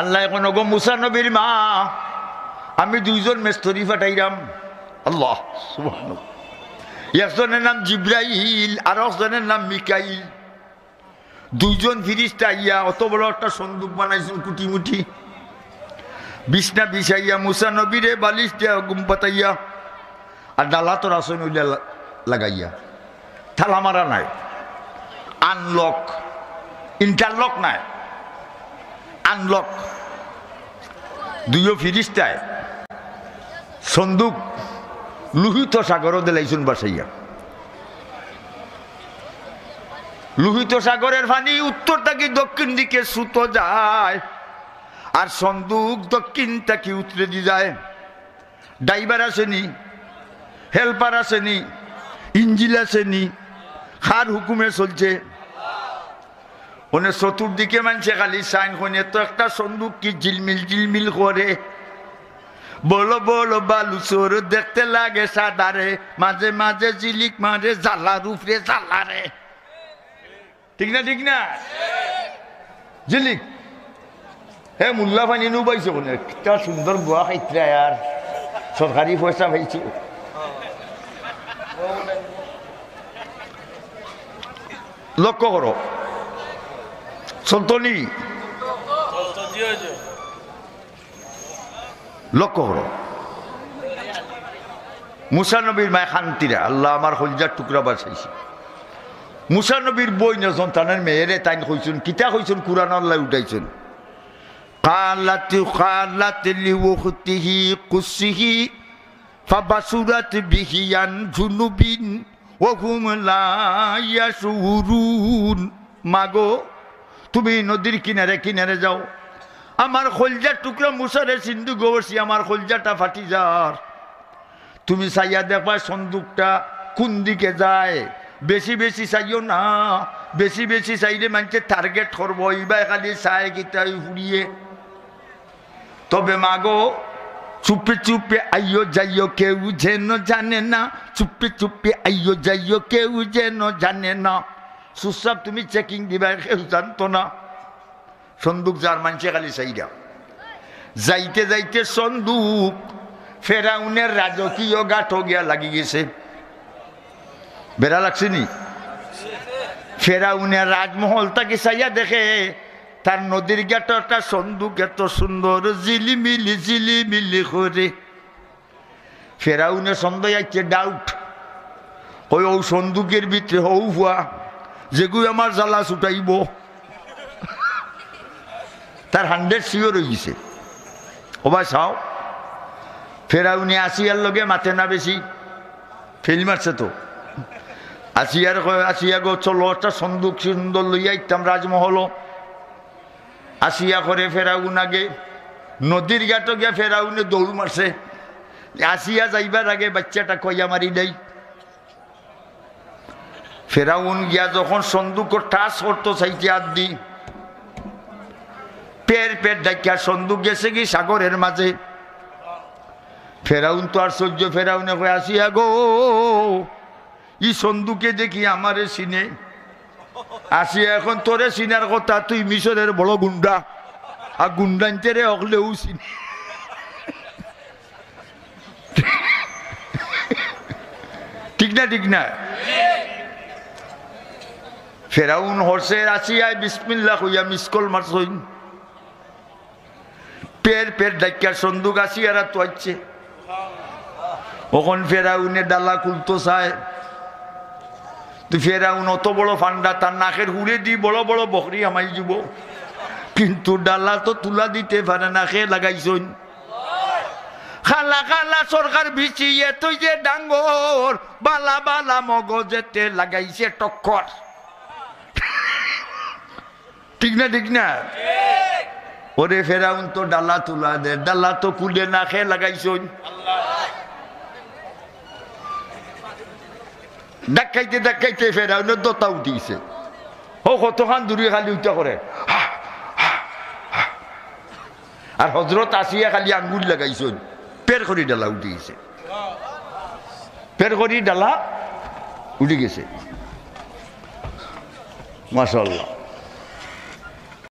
আল্লাহ এখন গো মুসা নবীর মা আমি দুইজন মেস্তরি ফাটাইলাম। আল্লাহ সুবহানাল্লাহ। একজনের নাম জিব্রাইল আর একজনের নাম মিকাইল। দুইজন ফিরিস্তা আইয়া অত বড় একটা সন্দুক বানাইছেন কুটিমুটি, বিছনা বিছাইয়া মুসা নবীরে বালিশ দিয়া ঘুম পাতাইয়া আর ডালা তো রাসন লাগাইয়া। থালা মারা নাই, আনলক, ইন্টারলক নাই, আনলক। দুইও ফিরিস্তায় সন্দুক লোহিত সাগরও দিলাইছুন বাসাইয়া। লোহিত সাগরের পানি উত্তর থেকে দক্ষিণ দিকে ছুতো যায় আর সন্দুক দক্ষিণ থেকে উত্তরে দিয়ে যায়। ড্রাইভার আসেনি, হেল্পার আসেনি, ইঞ্জিল আসেনি, খার হুকুমে চলছে। ওনে চতুর্দিকে মানছে খালি সাইন কোনে তো একটা সন্দুক কি ঝিলমিল ঝিলমিল করে। বলো বলো বালুচোর দেখতে লাগে সাদারে, মাঝে মাঝে জিলিক মারে জ্বালার উপরে জ্বালারে। ঠিক না ঠিক না? জিলিক হে মুল্লা পানি নু পাইছো কোনে একটা সুন্দর গোয়া খাইতে আর সরকারি পয়সা পাইছি। লক্ষ্য করো সন্তনি, লক্ষ্য করো মুসা নবীর মায় খান্তিরা আল্লাহ আমার হলজার টুকরা বাঁচাইছে। মুসা নবীর বই না সন্তানের মেয়েরে তাই কইছেন, কিতা কইছেন কুরআন আল্লাহ উঠাইছেন। قالت خالت لوخته قصه فبصرت به عن جنوب وهم لا يشعرون। মাগো তুমি নদীর কিনারে কিনারে যাও, আমার খলজার টুকরা মুসারে সিন্ধু গোবরছি, আমার খলজাটা ফাটি যার। তুমি চাইয়া দেখবা সন্দুকটা কোন দিকে যায়। বেশি বেশি চাইও না, বেশি বেশি চাইলে মানুষের টার্গেট করবো, এইবার খালি চাই কিতাই ফুরিয়ে। তবে মাগো চুপে চুপে আইও যাইও কেউ যেন জানে না, চুপে চুপে আইও যাইও কেউ যেন জানে না। সুসাব তুমি চেকিং দিবা, কেউ জানতো না। সন্দুক যার মানছে খালি চাইরা যাইতে যাইতে সন্দুক ফেরাউনের রাজকীয় গাঠো গিয়া লাগি গেছে। বেড়া লাগছে নি? ফেরাউনের রাজমহল তাকে চাইয়া দেখে তার নদীর ঘাটে একটা সন্দুক এত সুন্দর ঝিলিমিলি ঝিলিমিলি করে। ফেরাউনের সন্দেহ আছে, ডাউট, ওই ও সন্দুকের ভিতরে হৌ হুয়া যেগুলো আমার জ্বালা ছুটাইব, তার 100 শিওর হয়ে গেছে। ও ভাই চাও ফেরাউনি আসিয়ার লগে মাথে না বেশি ফেল মারছে তো। আসিয়ার আসিয়া গো চলো একটা সন্দুক সুন্দর লইয়া ইতাম রাজমহল। আসিয়া করে ফেরাউন আগে নদীর ঘাটে গিয়া ফেরাউনে দৌড় মারছে। আসিয়া যাইবার আগে বাচ্চাটা কইয়া মারি দেয়। ফেরাউন গিয়া যখন সন্দুক টাচ করতো চাইতে হাত দি, পের পের ডাকিয়া সন্দুক গেছে কি সাগরের মাঝে। ফেরাউন তো আর সহ্য, ফেরাউনে কয়ে আসিয়া গো ই সন্দুকে দেখি আমারে চিনে। আসিয়া এখন তোরে চিনার কথা, তুই মিশরের বড় গুন্ডা, আর গুন্ডানতে রে অকলেও চিনি। ঠিক না ঠিক না? ফেরাউন হরসে আসিয়ায় বিসমিল্লাহ হইয়া মিসকল মারছইন। পের পের ডাকিয়া সন্দুক আসিয়ারা তো আছে। ওখন ফেরাউনে ডালা খুলতো চায়, তো ফেরাউন অত বড় ফান্ডা, তার নাকের হুড়ে দি বড় বড় বকরি আমাই যাব, কিন্তু ডালা তো তুলা দিতে পারে না। খে লাগাইছইন খালা খালা সরকার বিছিয়ে তুই যে ডাঙ্গর বালা বালা মগজেতে লাগাইছে টক্কর। ঠিক না ঠিক না? ওরে ফেরাউন তো ডালা তুলা দে, ডালা তো কুলে না, খে লাগাইছইন। ডাকাইতে ডাকাইতে ফেরাউনের দোতা উঠিছে। ও কতখান দূরে খালি উঠা করে, আর হজরত আসিয়া খালি আঙ্গুল লাগাইছইন, পের করি ডালা উঠে গেছে। পের করি ডালা উঠে গেছে। মাশাআল্লাহ।